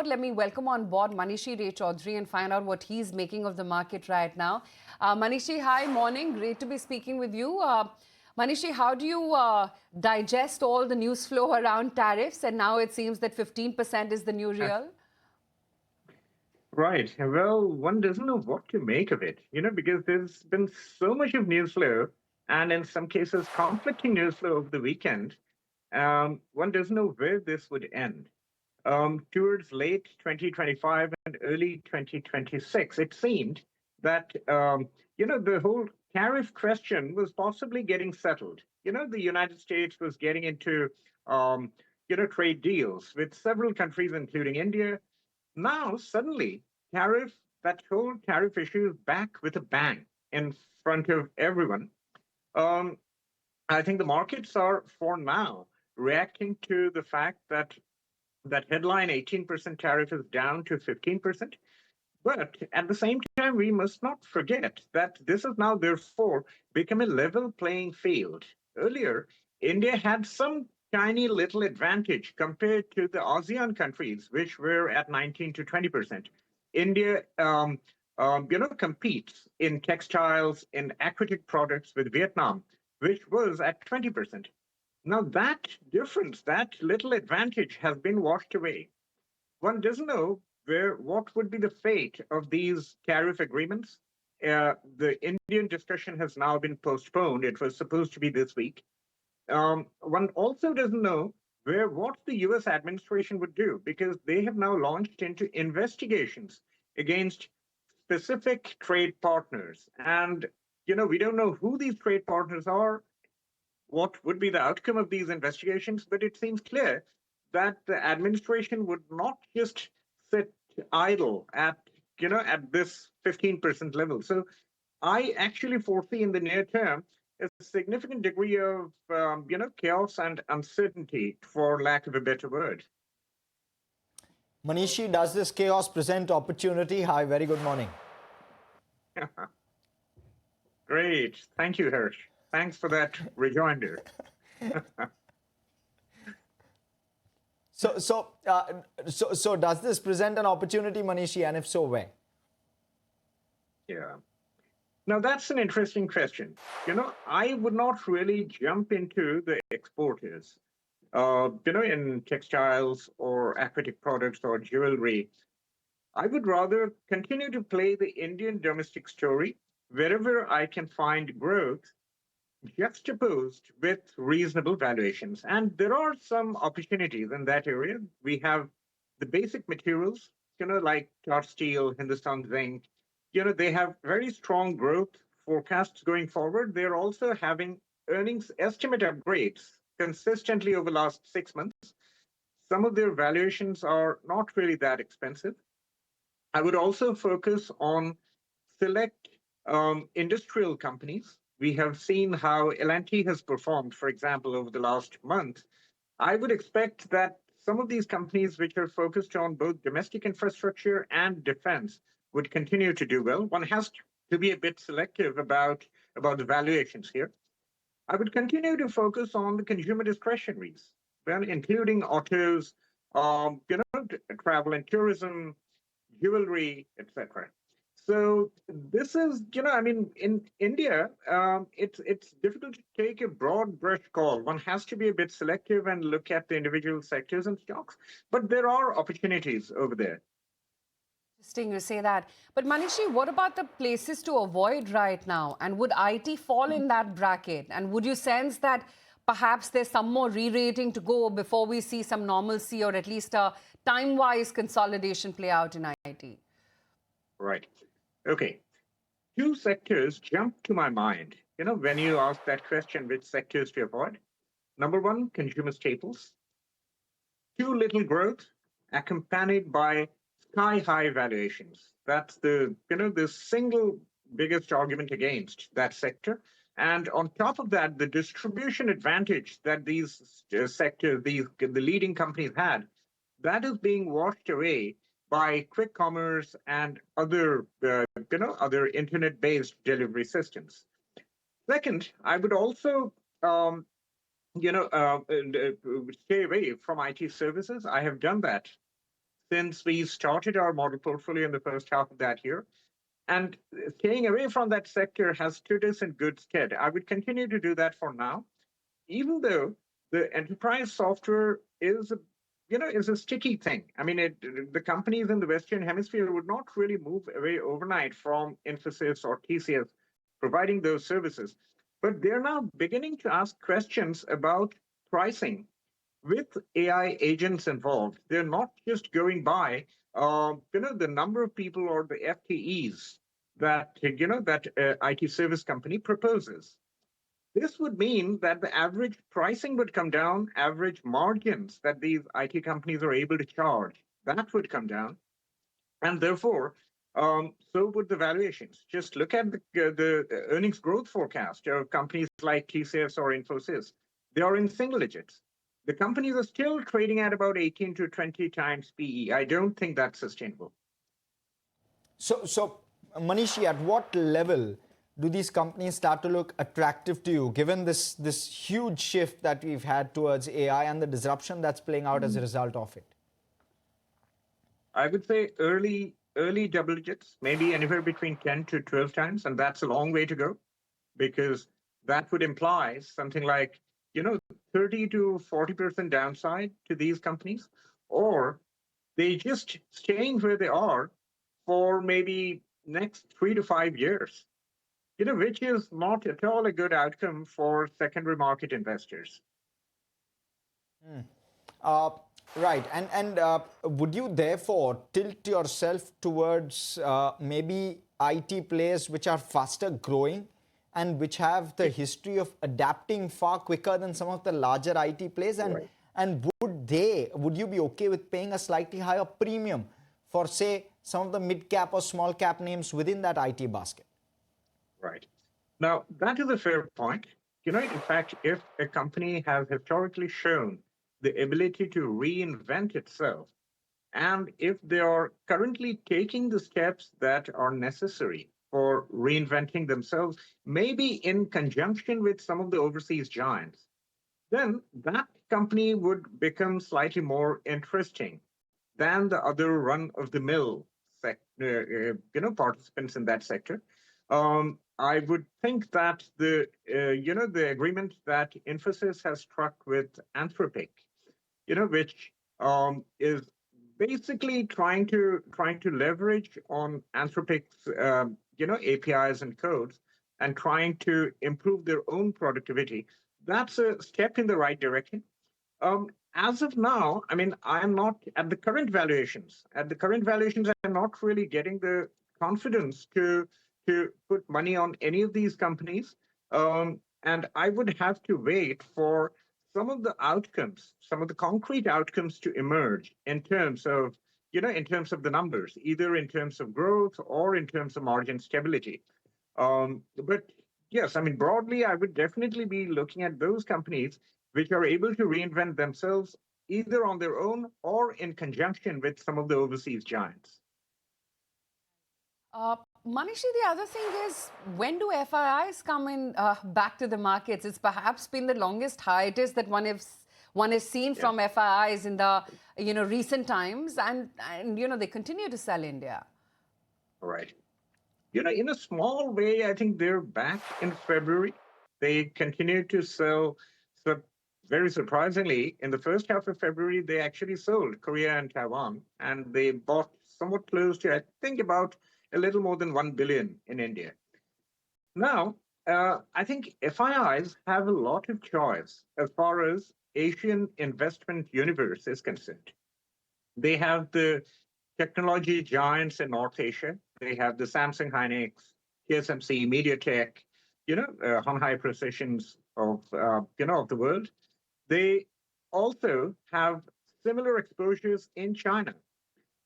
thought let me welcome on board Manishi Raychaudhuri and find out what he's making of the market right now. Manishi, hi, morning. Great to be speaking with you. Manishi, how do you digest all the news flow around tariffs? And now it seems that 15% is the new real. Right. Well, one doesn't know what to make of it, because there's been so much of news flow, and in some cases, conflicting news flow over the weekend. One doesn't know where this would end. Towards late 2025 and early 2026, it seemed that the whole tariff question was possibly getting settled. The United States was getting into trade deals with several countries, including India. Now, suddenly, that whole tariff issue is back with a bang in front of everyone. Um, I think the markets are, for now, reacting to the fact that that headline 18% tariff is down to 15%. But at the same time, we must not forget that this has now, therefore, become a level playing field. Earlier, India had some tiny little advantage compared to the ASEAN countries, which were at 19 to 20%. India, competes in textiles, in aquatic products with Vietnam, which was at 20%. Now that difference, that little advantage has been washed away. One doesn't know what would be the fate of these tariff agreements. The Indian discussion has now been postponed. It was supposed to be this week. One also doesn't know what the U.S. administration would do because they have now launched into investigations against specific trade partners, and we don't know who these trade partners are, what would be the outcome of these investigations, but it seems clear that the administration would not just sit idle at this 15% level. So I actually foresee in the near term a significant degree of chaos and uncertainty, for lack of a better word. Manishi, does this chaos present opportunity? Hi, very good morning. Great. Thank you, Hirsch. Thanks for that rejoinder. So does this present an opportunity, Manishi, and if so, where? Yeah. Now, that's an interesting question. I would not really jump into the exporters, in textiles or aquatic products or jewelry. I would rather continue to play the Indian domestic story wherever I can find growth juxtaposed with reasonable valuations. And there are some opportunities in that area. We have the basic materials, like Tata Steel, Hindustan Zinc. They have very strong growth forecasts going forward. They're also having earnings estimate upgrades consistently over the last 6 months. Some of their valuations are not really that expensive. I would also focus on select industrial companies. We have seen how L&T has performed, for example, over the last month. I would expect that some of these companies which are focused on both domestic infrastructure and defense would continue to do well. One has to be a bit selective about the valuations here. I would continue to focus on the consumer discretionaries, including autos, travel and tourism, jewelry, etc. So this is, in India, it's difficult to take a broad brush call. One has to be a bit selective and look at the individual sectors and stocks. But there are opportunities over there. Interesting you say that. But Manishi, what about the places to avoid right now? And would IT fall in that bracket? And would you sense that perhaps there's some more re-rating to go before we see some normalcy or at least a time-wise consolidation play out in IT? Right. Okay. Two sectors jump to my mind, when you ask that question, which sectors to avoid. Number one, consumer staples. Too little growth accompanied by sky-high valuations. That's the single biggest argument against that sector. And on top of that, the distribution advantage that these sectors, the leading companies had, that is being washed away by quick commerce and other internet-based delivery systems. Second, I would also stay away from IT services. I have done that since we started our model portfolio in the first half of that year. And staying away from that sector has stood us in good stead. I would continue to do that for now, even though the enterprise software is a sticky thing. I mean, the companies in the Western Hemisphere would not really move away overnight from Infosys or TCS providing those services. But they're now beginning to ask questions about pricing with AI agents involved. They're not just going by, the number of people or the FTEs that IT service company proposes. This would mean that the average pricing would come down, average margins that these IT companies are able to charge, that would come down. And therefore, so would the valuations. Just look at the earnings growth forecast of companies like TCS or Infosys. They are in single digits. The companies are still trading at about 18 to 20 times PE. I don't think that's sustainable. So Manishi, at what level do these companies start to look attractive to you, given this huge shift that we've had towards AI and the disruption that's playing out as a result of it? I would say early double digits, maybe anywhere between 10 to 12 times, and that's a long way to go, because that would imply something like 30 to 40% downside to these companies, or they just staying where they are for maybe next 3 to 5 years, which is not at all a good outcome for secondary market investors. Right. And would you therefore tilt yourself towards maybe IT players which are faster growing and which have the history of adapting far quicker than some of the larger IT players? And would you be okay with paying a slightly higher premium for, say, some of the mid-cap or small-cap names within that IT basket? Right. Now, that is a fair point. In fact, if a company has historically shown the ability to reinvent itself, and if they are currently taking the steps that are necessary for reinventing themselves, maybe in conjunction with some of the overseas giants, then that company would become slightly more interesting than the other run-of-the-mill participants in that sector. I would think that the agreement that Infosys has struck with Anthropic, which is basically trying to leverage on Anthropic's APIs and codes and trying to improve their own productivity. That's a step in the right direction. As of now, I mean, I'm not at the current valuations. At the current valuations, I'm not really getting the confidence to put money on any of these companies. And I would have to wait for some of the outcomes, some of the concrete outcomes to emerge in terms of the numbers, either in terms of growth or in terms of margin stability. But yes, I mean, broadly, I would definitely be looking at those companies which are able to reinvent themselves either on their own or in conjunction with some of the overseas giants. Manishi, the other thing is, when do FIIs come in back to the markets? It's perhaps been the longest hiatus that one has seen from FIIs in the recent times, and they continue to sell India. Right. In a small way, I think they're back in February. They continue to sell. So very surprisingly, in the first half of February, they actually sold Korea and Taiwan, and they bought somewhat close to, I think, about a little more than 1 billion in India. Now, I think FIIs have a lot of choice as far as Asian investment universe is concerned. They have the technology giants in North Asia. They have the Samsung Hynix, TSMC, MediaTek, Honhai Precisions of the world. They also have similar exposures in China.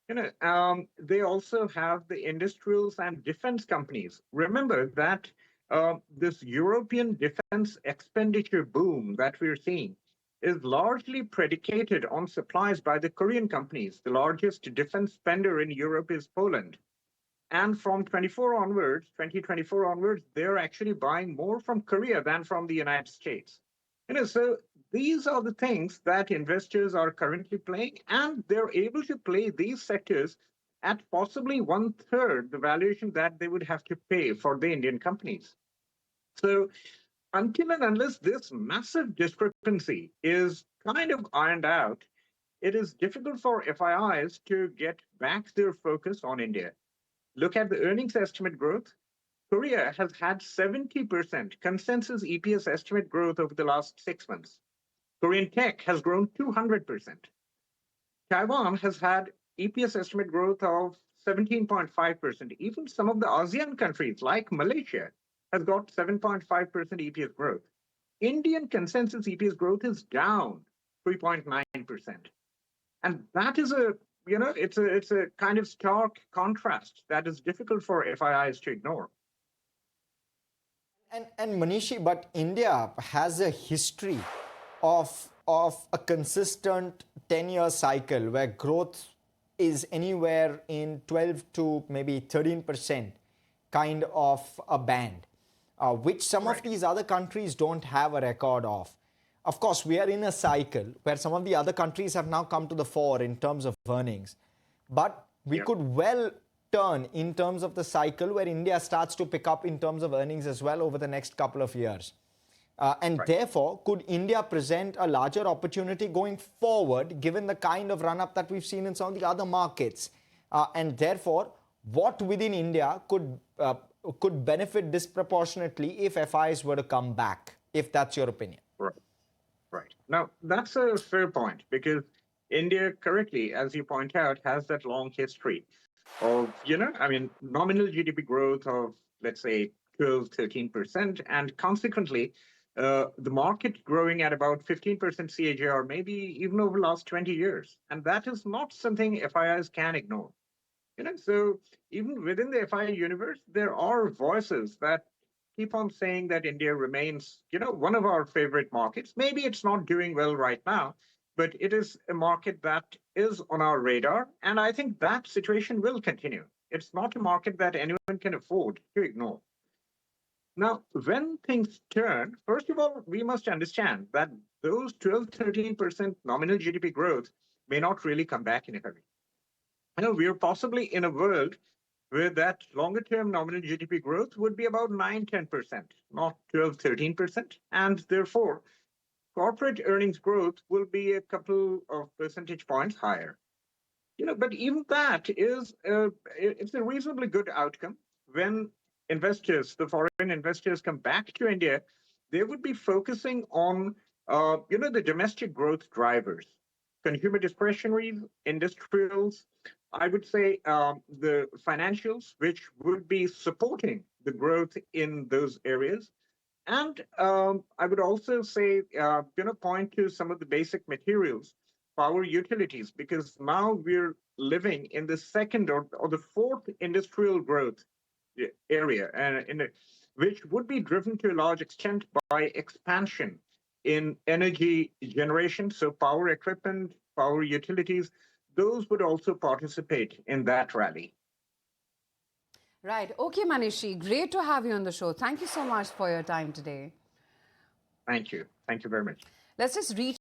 They also have the industrials and defense companies. Remember that this European defense expenditure boom that we're seeing is largely predicated on supplies by the Korean companies. The largest defense spender in Europe is Poland. And from 2024 onwards, they're actually buying more from Korea than from the United States. So these are the things that investors are currently playing, and they're able to play these sectors at possibly one third the valuation that they would have to pay for the Indian companies. So until and unless this massive discrepancy is kind of ironed out, it is difficult for FIIs to get back their focus on India. Look at the earnings estimate growth. Korea has had 70% consensus EPS estimate growth over the last 6 months. Korean tech has grown 200%. Taiwan has had EPS estimate growth of 17.5%. Even some of the ASEAN countries, like Malaysia, has got 7.5% EPS growth. Indian consensus EPS growth is down 3.9%. And that is it's a kind of stark contrast that is difficult for FIIs to ignore. And Manishi, but India has a history of a consistent 10-year cycle where growth is anywhere in 12 to maybe 13% kind of a band, which some of these other countries don't have a record of. Of course, we are in a cycle where some of the other countries have now come to the fore in terms of earnings, but we could well turn in terms of the cycle where India starts to pick up in terms of earnings as well over the next couple of years. And therefore, could India present a larger opportunity going forward, given the kind of run-up that we've seen in some of the other markets? And therefore, what within India could benefit disproportionately if FIs were to come back, if that's your opinion? Right. Now, that's a fair point, because India correctly, as you point out, has that long history of, nominal GDP growth of, let's say, 12, 13%, and consequently, the market growing at about 15% CAGR, maybe even over the last 20 years. And that is not something FIIs can ignore. So even within the FII universe, there are voices that keep on saying that India remains, one of our favorite markets. Maybe it's not doing well right now, but it is a market that is on our radar. And I think that situation will continue. It's not a market that anyone can afford to ignore. Now, when things turn, first of all, we must understand that those 12, 13% nominal GDP growth may not really come back in a hurry. We are possibly in a world where that longer-term nominal GDP growth would be about 9, 10%, not 12, 13%. And therefore, corporate earnings growth will be a couple of percentage points higher. But even that is it's a reasonably good outcome. When investors, the foreign investors, come back to India, they would be focusing on the domestic growth drivers, consumer discretionary, industrials, I would say the financials, which would be supporting the growth in those areas. And I would also say, point to some of the basic materials, power utilities, because now we're living in the second or the fourth industrial growth area, which would be driven to a large extent by expansion in energy generation. So power equipment, power utilities, those would also participate in that rally. Right. Okay, Manishi, great to have you on the show. Thank you so much for your time today. Thank you. Thank you very much. Let's just reach